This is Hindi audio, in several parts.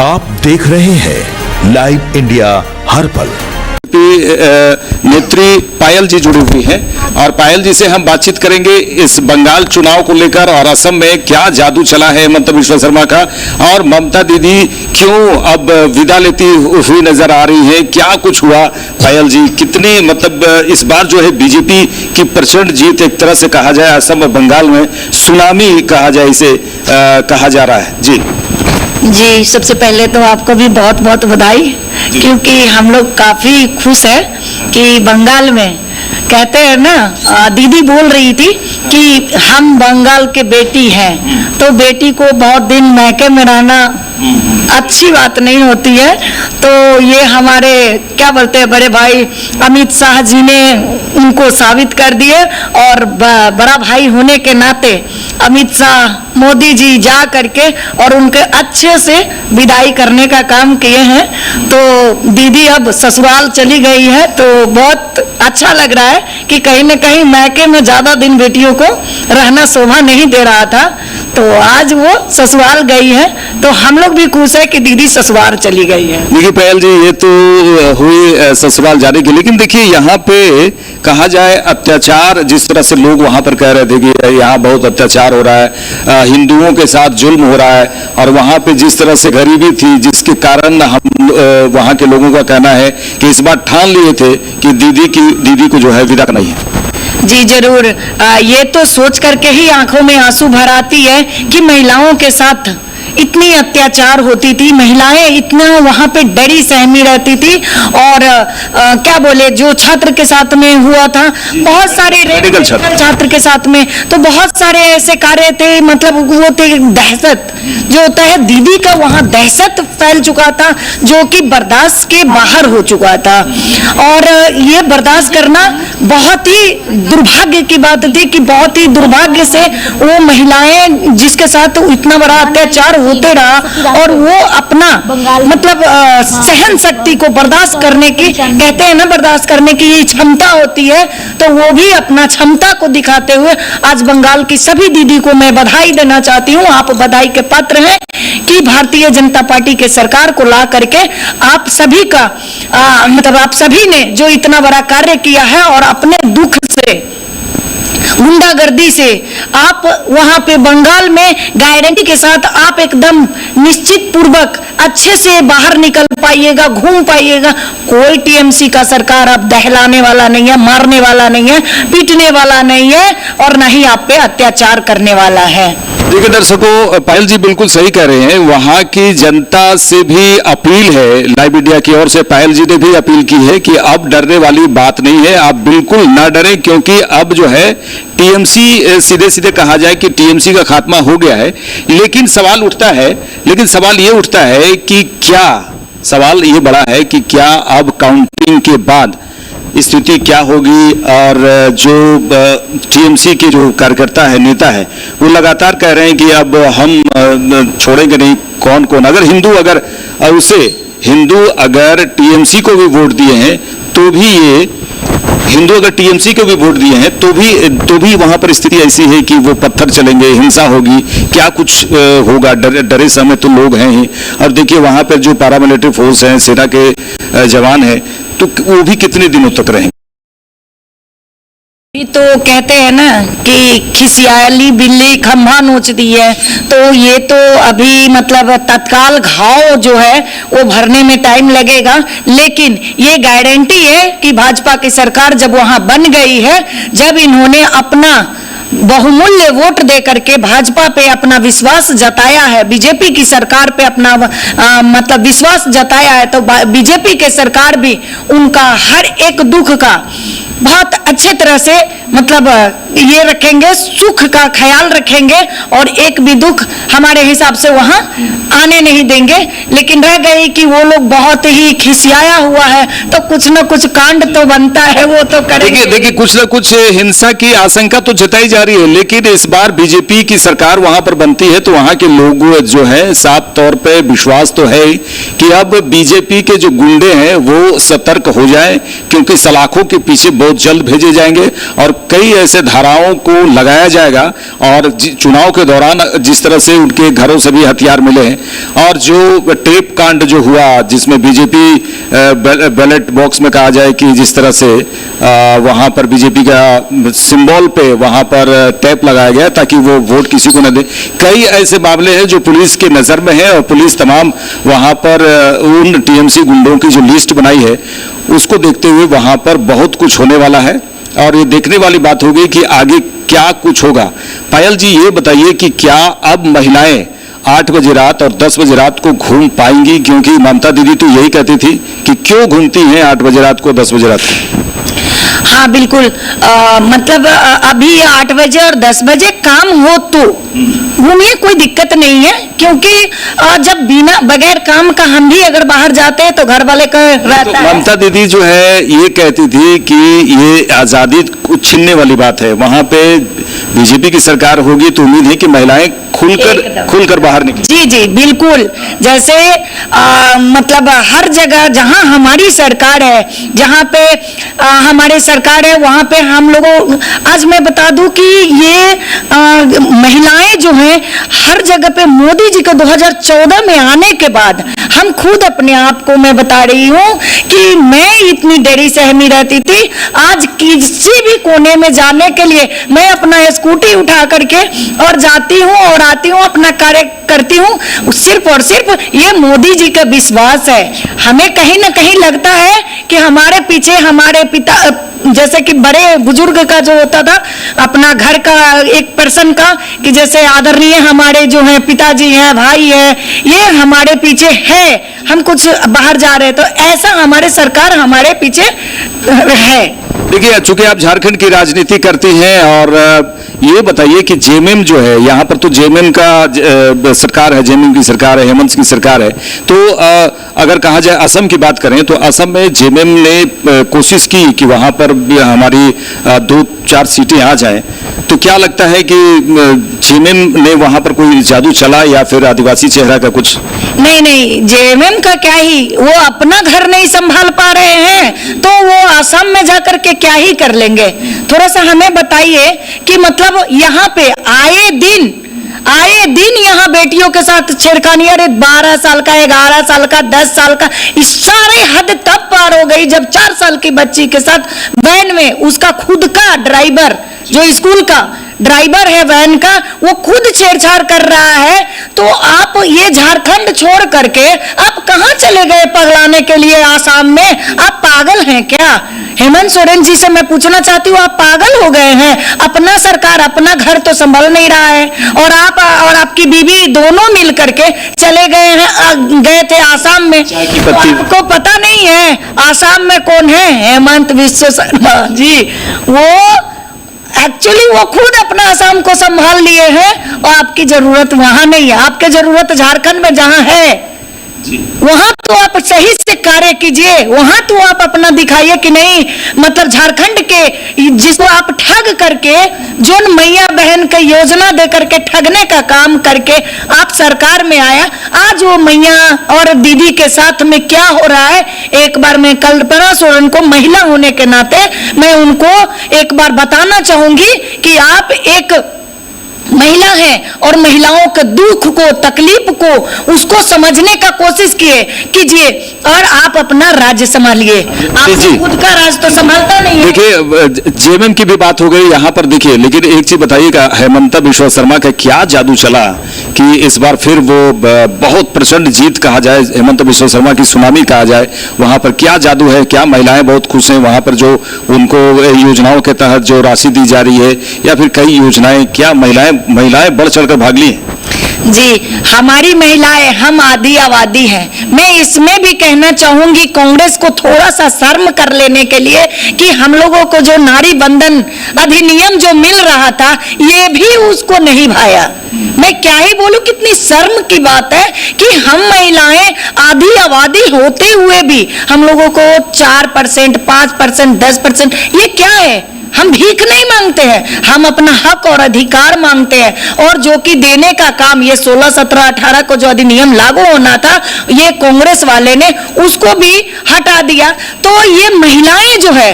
आप देख रहे हैं लाइव इंडिया हर पल। नेत्री पायल जी जुड़ी हुई हैं और पायल जी से हम बातचीत करेंगे इस बंगाल चुनाव को लेकर और असम में क्या जादू चला है हिमंता बिस्वा शर्मा का, और ममता दीदी क्यों अब विदा लेती हुई नजर आ रही है, क्या कुछ हुआ। पायल जी कितनी मतलब इस बार जो है बीजेपी की प्रचंड जीत एक तरह से कहा जाए, असम और बंगाल में सुनामी कहा जाए इसे कहा जा रहा है। जी, सबसे पहले तो आपको भी बहुत बहुत बधाई, क्योंकि हम लोग काफी खुश है कि बंगाल में कहते हैं ना, दीदी बोल रही थी कि हम बंगाल के बेटी हैं, तो बेटी को बहुत दिन मैके में रहना अच्छी बात नहीं होती है। तो ये हमारे क्या बोलते हैं बड़े भाई अमित शाह जी ने उनको साबित कर दिए, और बड़ा भाई होने के नाते अमित शाह मोदी जी जा करके और उनके अच्छे से विदाई करने का काम किए हैं। तो दीदी अब ससुराल चली गई है, तो बहुत अच्छा लग रहा है कि कहीं न कहीं मैके में ज्यादा दिन बेटियों को रहना शोभा नहीं दे रहा था, तो आज वो ससुराल गई है, तो हम लोग भी खुश है कि दीदी ससुराल चली गई है। देखिए पायल जी, ये तो हुई ससुराल जाने की, लेकिन देखिए यहाँ पे कहा जाए अत्याचार, जिस तरह से लोग वहाँ पर कह रहे थे कि यहाँ बहुत अत्याचार हो रहा है, हिंदुओं के साथ जुल्म हो रहा है, और वहाँ पे जिस तरह से गरीबी थी जिसके कारण हम वहाँ के लोगों का कहना है कि इस बार ठान लिए थे कि दीदी को जो है विदा करना ही है। जी जरूर, ये तो सोच करके ही आंखों में आंसू भर आती है कि महिलाओं के साथ इतनी अत्याचार होती थी, महिलाएं इतना वहां पे डरी सहमी रहती थी, और क्या बोले जो छात्र के साथ में हुआ था, बहुत सारे रेडिकल छात्र के साथ में, तो बहुत सारे ऐसे कार्य थे, मतलब वो थे दहशत जो होता है, दीदी का वहां दहशत फैल चुका था जो कि बर्दाश्त के बाहर हो चुका था। और ये बर्दाश्त करना बहुत ही दुर्भाग्य की बात थी कि बहुत ही दुर्भाग्य से वो महिलाएं जिसके साथ इतना बड़ा अत्याचार होते रहा, और वो अपना मतलब सहन शक्ति को बर्दाश्त करने की, कहते हैं ना बर्दाश्त करने की ये क्षमता होती है, तो वो भी अपना क्षमता को दिखाते हुए आज बंगाल की सभी दीदी को मैं बधाई देना चाहती हूँ। आप बधाई के पात्र हैं कि भारतीय जनता पार्टी के सरकार को ला करके आप सभी का मतलब आप सभी ने जो इतना बड़ा कार्य किया है, और अपने दुख से गुंडागर्दी से आप वहां पे बंगाल में गारंटी के साथ आप एकदम निश्चित पूर्वक अच्छे से बाहर निकल पाइएगा, घूम पाइएगा। कोई टीएमसी का सरकार अब दहलाने वाला नहीं है, मारने वाला नहीं है, पीटने वाला नहीं है, और न ही आप पे अत्याचार करने वाला है। देखिए दर्शकों, पायल जी बिल्कुल सही कह रहे हैं, वहां की जनता से भी अपील है, लाइव इंडिया की ओर से पायल जी ने भी अपील की है कि अब डरने वाली बात नहीं है, आप बिल्कुल ना डरें, क्योंकि अब जो है टीएमसी सीधे सीधे कहा जाए कि टीएमसी का खात्मा हो गया है। लेकिन सवाल ये उठता है कि क्या, सवाल ये बड़ा है कि क्या अब काउंटिंग के बाद स्थिति क्या होगी, और जो टीएमसी के जो कार्यकर्ता है, नेता है, वो लगातार कह रहे हैं कि अब हम छोड़ेंगे नहीं कौन कौन। अगर हिंदू अगर टीएमसी को भी वोट दिए हैं तो भी अगर टीएमसी को भी वोट दिए हैं तो भी वहां पर स्थिति ऐसी है कि वो पत्थर चलेंगे, हिंसा होगी, क्या कुछ होगा। डरे समय तो लोग हैं ही, और देखिए वहां पर जो पैरामिलिट्री फोर्स हैं, सेना के जवान हैं, तो वो भी कितने दिनों तक रहेंगे। तो कहते हैं ना कि खिसियाली बिल्ली खंभा नोचती है, तो ये तो अभी मतलब तत्काल घाव जो है वो भरने में टाइम लगेगा, लेकिन ये गारंटी है कि भाजपा की सरकार जब वहां बन गई है, जब इन्होंने अपना बहुमूल्य वोट दे करके भाजपा पे अपना विश्वास जताया है, बीजेपी की सरकार पे अपना मतलब विश्वास जताया है, तो बीजेपी के सरकार भी उनका हर एक दुख का बहुत अच्छे तरह से मतलब ये रखेंगे, सुख का ख्याल रखेंगे, और एक भी दुख हमारे हिसाब से वहां आने नहीं देंगे। लेकिन रह गई कि वो लोग बहुत ही खिसियाया हुआ है, तो कुछ न कुछ कांड तो बनता है, वो तो करेंगे। देखिए कुछ न कुछ हिंसा की आशंका तो जताई जा आ रही है, लेकिन इस बार बीजेपी की सरकार वहां पर बनती है तो वहां के लोग जो है साफ तौर पे विश्वास तो है कि अब बीजेपी के जो गुंडे हैं वो सतर्क हो जाएं, क्योंकि सलाखों के पीछे बहुत जल्द भेजे जाएंगे और कई ऐसे धाराओं को लगाया जाएगा। और चुनाव के दौरान जिस तरह से उनके घरों से भी हथियार मिले हैं और जो टेप कांड जो हुआ जिसमें बीजेपी बैलेट बॉक्स में कहा जाए कि जिस तरह से वहां पर बीजेपी का सिंबल पे वहां पर टेप लगाया गया ताकि वो वोट किसी को न दे, कई ऐसे मामले हैं जो पुलिस के नजर में है और पुलिस तमाम वहां पर उन टीएमसी गुंडों की जो लिस्ट बनाई है उसको देखते हुए वहां पर बहुत कुछ होने वाला है और ये देखने वाली बात होगी कि आगे क्या कुछ होगा। पायल जी ये बताइए कि क्या अब महिलाएं 8 बजे रात और 10 बजे रात को घूम पाएंगी, क्योंकि ममता दीदी तो यही कहती थी कि क्यों घूमती हैं 8 बजे रात को 10 बजे रात को। हाँ बिल्कुल, मतलब अभी 8 बजे और 10 बजे काम हो तो घूमिए, कोई दिक्कत नहीं है, क्योंकि जब बिना बगैर काम का हम भी अगर बाहर जाते हैं तो घर वाले का रहता है। ममता दीदी जो है ये कहती थी कि ये आजादी छीनने वाली बात है, वहां पे बीजेपी की सरकार होगी तो उम्मीद है कि महिलाएं खुलकर बाहर निकलें। जी जी बिल्कुल, जैसे मतलब हर जगह जहां हमारी सरकार है, जहां पे हमारी सरकार है वहां पे हम लोगों, आज मैं बता दूं कि ये महिलाएं जो हैं हर जगह पे मोदी जी के 2014 में आने के बाद हम खुद अपने आप को मैं बता रही हूँ कि मैं इतनी डरी सहमी रहती थी, आज किसी भी कोने में जाने के लिए मैं अपना स्कूटी उठा करके और जाती हूँ और आती हूँ, अपना कार्य करती हूँ, सिर्फ और सिर्फ ये मोदी जी का विश्वास है। हमें कहीं ना कहीं लगता है कि हमारे पीछे हमारे पिता, जैसे कि बड़े बुजुर्ग का जो होता था अपना घर का एक पर्सन का, कि जैसे आदरणीय हमारे जो है पिताजी हैं, भाई है, ये हमारे पीछे है, हम कुछ बाहर जा रहे हैं तो ऐसा हमारे सरकार हमारे पीछे है। देखिए, चूंकि आप झारखंड की राजनीति करती हैं और ये बताइए कि जेएमएम जो है यहाँ पर तो जेएमएम का सरकार है, जेएमएम की सरकार है, हेमंत की सरकार है, तो अगर कहा जाए असम की बात करें तो असम में जेएमएम ने कोशिश की कि वहाँ पर भी हमारी 2-4 सीटें आ जाएं, तो क्या लगता है कि जेएमएम ने वहाँ पर कोई जादू चला या फिर आदिवासी चेहरा का कुछ? नहीं, जेएमएम का क्या ही, वो अपना घर नहीं संभाल पा रहे हैं तो वो असम में जाकर के क्या ही कर लेंगे। थोड़ा सा हमें बताइए कि मतलब यहाँ पे आए दिन यहाँ बेटियों के साथ छेड़खानी, अरे 12 साल का, 11 साल का, 10 साल का, इस सारे हद तब पार हो गई जब 4 साल की बच्ची के साथ वैन में उसका खुद का ड्राइवर, जो स्कूल का ड्राइवर है वैन का, वो खुद छेड़छाड़ कर रहा है। तो आप ये झारखंड छोड़ करके आप कहां चले गए पगलाने के लिए आसाम में? आप पागल हैं क्या? हेमंत सोरेन जी से मैं पूछना चाहती हूँ, आप पागल हो गए हैं? अपना सरकार अपना घर तो संभाल नहीं रहा है और आप और आपकी बीवी दोनों मिल करके चले गए थे आसाम में। तो आपको पता नहीं है आसाम में कौन है? हेमंत विश्व शर्मा जी। वो एक्चुअली वो खुद अपना असम को संभाल लिए हैं और आपकी जरूरत वहां नहीं है, आपकी जरूरत झारखंड में जहां है वहां तो आप सही से कार्य कीजिए, वहां तो आप अपना दिखाइए कि नहीं, मतलब झारखंड के जिसको आप ठग करके, जो मैया बहन के योजना दे करके ठगने का काम करके आप सरकार में आया, आज वो मैया और दीदी के साथ में क्या हो रहा है, एक बार मैं कल्पना सोरेन को महिला होने के नाते मैं उनको एक बार बताना चाहूंगी कि आप एक महिला है और महिलाओं के दुख को, तकलीफ को, उसको समझने का कोशिश कीजिए और आप अपना राज्य संभालिए। आप खुद का राज्य तो संभालता नहीं है। देखिए, जेएमएम की भी बात हो गई यहाँ पर, देखिए, लेकिन एक चीज बताइएगा, हेमंत विश्व शर्मा का क्या जादू चला कि इस बार फिर वो बहुत प्रचंड जीत कहा जाए, हेमंत विश्व शर्मा की सुनामी कहा जाए, वहां पर क्या जादू है? क्या महिलाएं बहुत खुश हैं वहां पर जो उनको योजनाओं के तहत जो राशि दी जा रही है, या फिर कई योजनाएं, क्या महिलाएं बढ़ चढ़कर भाग ली हैं? जी, हमारी महिलाएं, हम आधी आबादी हैं। मैं इसमें भी कहना चाहूंगी कांग्रेस को थोड़ा सा शर्म कर लेने के लिए कि हम लोगों को जो नारी बंधन अधिनियम जो मिल रहा था ये भी उसको नहीं भाया। मैं क्या ही बोलूं, कितनी शर्म की बात है कि हम महिलाएं आधी आबादी होते हुए भी हम लोगों को 4%, 5%, 10%, ये क्या है? हम भीख नहीं मांगते हैं, हम अपना हक और अधिकार मांगते हैं। और जो कि देने का काम ये 16, 17, 18 को जो अधिनियम लागू होना था, ये कांग्रेस वाले ने उसको भी हटा दिया। तो ये महिलाएं जो है,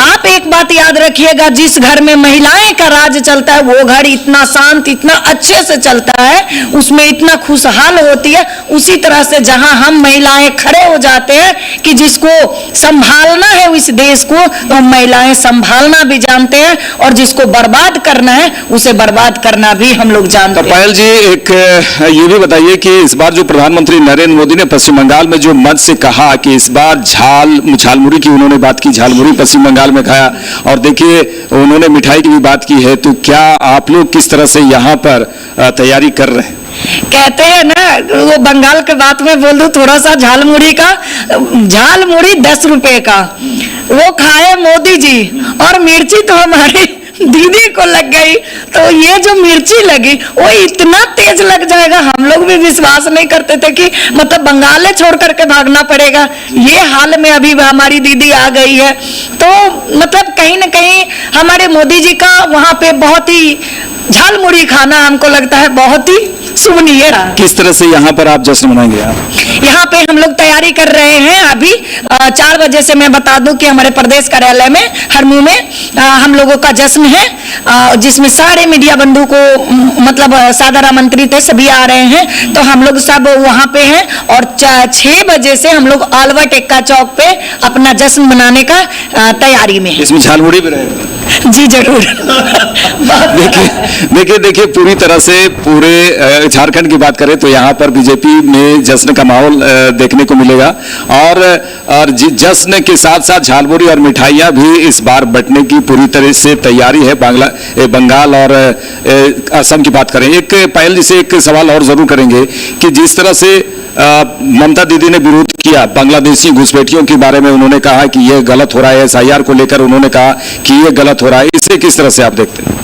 आप एक बात याद रखिएगा, जिस घर में महिलाएं का राज चलता है वो घर इतना शांत, इतना अच्छे से चलता है, उसमें इतना खुशहाल होती है। उसी तरह से जहां हम महिलाएं खड़े हो जाते हैं कि जिसको संभालना है इस देश को, तो हम महिलाएं संभालना भी जानते हैं, और जिसको बर्बाद करना है उसे बर्बाद करना भी हम लोग जानते तो हैं। पायल जी, एक ये भी बताइए कि इस बार जो प्रधानमंत्री नरेंद्र मोदी ने पश्चिम बंगाल में जो मंच से कहा कि इस बार झालमुड़ी की उन्होंने बात की, झालमुड़ी पश्चिम बंगाल में खाया, और देखिए उन्होंने मिठाई की भी बात की है, तो क्या आप लोग किस तरह से यहाँ पर तैयारी कर रहे हैं? कहते हैं ना, वो बंगाल के बात में बोल दूं थोड़ा सा, झालमुड़ी 10 रुपए का वो खाए मोदी जी, और मिर्ची तो हमारी दीदी को लग गई। तो ये जो मिर्ची लगी वो इतना तेज लग जाएगा, हम लोग भी विश्वास नहीं करते थे कि मतलब बंगाल छोड़ करके भागना पड़ेगा। ये हाल में अभी हमारी दीदी आ गई है। तो मतलब कहीं ना कहीं हमारे मोदी जी का वहां पे बहुत ही झालमुड़ी खाना हमको लगता है बहुत ही शुभनीय रहा। किस तरह से यहाँ पर आप जश्न मनाएंगे? आप यहाँ पे हम लोग तैयारी कर रहे हैं। अभी 4 बजे से मैं बता दूं कि हमारे प्रदेश कार्यालय में हरमू में हम लोगों का जश्न है, जिसमें सारे मीडिया बंधु को मतलब सादर आमंत्रित है, सभी आ रहे हैं। तो हम लोग सब वहाँ पे हैं, और 6 बजे से हम लोग आलवट एक्का चौक पे अपना जश्न मनाने का तैयारी में है। इसमें झालमुड़ी भी रहेगा? जी जरूर। देखिए पूरी तरह से पूरे झारखंड की बात करें तो यहाँ पर बीजेपी में जश्न का माहौल देखने को मिलेगा, और जश्न के साथ साथ झालमुड़ी और मिठाइयाँ भी इस बार बंटने की पूरी तरह से तैयारी है। बंगाल और असम की बात करें, एक पायल जी से एक सवाल और जरूर करेंगे कि जिस तरह से ममता दीदी ने विरोध किया बांग्लादेशी घुसपैठियों के बारे में, उन्होंने कहा कि यह गलत हो रहा है, SIR को लेकर उन्होंने कहा कि यह गलत हो रहा है, इसे किस तरह से आप देखते हैं?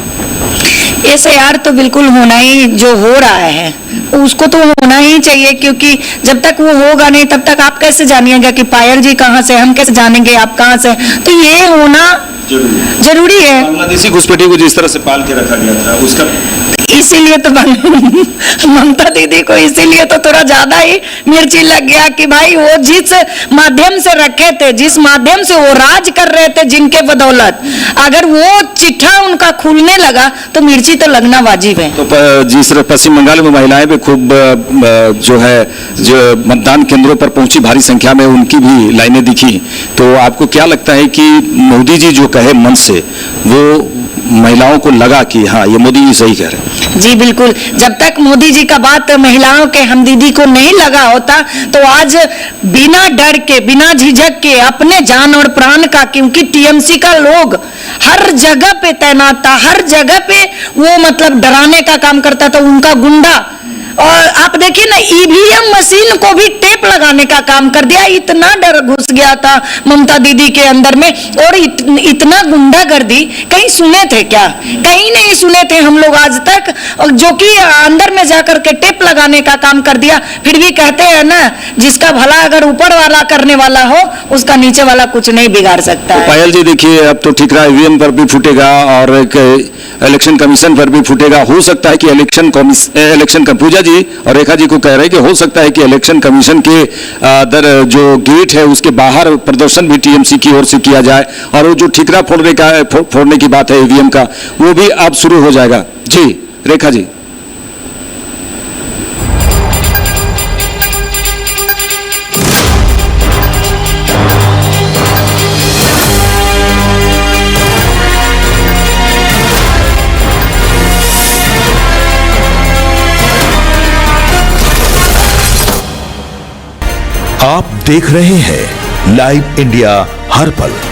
SIR तो बिल्कुल होना ही, जो हो रहा है उसको तो होना ही चाहिए, क्योंकि जब तक वो होगा नहीं तब तक आप कैसे जानिएगा कि पायल जी कहाँ से, हम कैसे जानेंगे आप कहाँ से? तो ये होना जरूरी है। बांग्लादेशी घुसपैठियों को जिस तरह से पाल के रखा गया था, उसका इसीलिए तो ममता दीदी को इसीलिए तो थोड़ा ज्यादा ही मिर्ची लग गया कि भाई वो जिस माध्यम से रखे थे, जिस माध्यम से वो राज कर रहे थे, जिनके बदौलत अगर वो चिट्ठा उनका खुलने लगा तो मिर्ची तो लगना वाजिब है। तो जिस तरह पश्चिम बंगाल में महिलाएं भी खूब जो मतदान केंद्रों पर पहुंची, भारी संख्या में उनकी भी लाइनें दिखी, तो आपको क्या लगता है कि मोदी जी जो कहे मन से, वो महिलाओं को लगा कि हाँ ये मोदी जी सही कह रहे हैं? जी बिल्कुल। जब तक मोदी जी का बात महिलाओं के, हम दीदी को नहीं लगा होता तो आज बिना डर के, बिना झिझक के, अपने जान और प्राण का, क्योंकि TMC का लोग हर जगह पे तैनात था, हर जगह पे वो मतलब डराने का काम करता था, उनका गुंडा। और आप देखिए ना, EVM मशीन को भी टेप लगाने का काम कर दिया, इतना डर घुस गया था ममता दीदी के अंदर में। और इतना गुंडागर्दी कहीं सुने थे क्या? कहीं नहीं सुने थे हम लोग आज तक, जो कि अंदर में जाकर के टेप लगाने का काम कर दिया। फिर भी कहते हैं ना, जिसका भला अगर ऊपर वाला करने वाला हो, उसका नीचे वाला कुछ नहीं बिगाड़ सकता है। पायल जी देखिए, अब तो ठीक रहा, EVM पर भी फूटेगा और इलेक्शन कमीशन पर भी फूटेगा। हो सकता है कि इलेक्शन पूजा जी और रेखा जी को कह रहे हैं कि हो सकता है कि इलेक्शन कमीशन के जो गेट है उसके बाहर प्रदर्शन भी TMC की ओर से किया जाए, और वो जो ठिकरा फोड़ने की बात है EVM का, वो भी अब शुरू हो जाएगा। जी रेखा जी। आप देख रहे हैं लाइव इंडिया हर पल।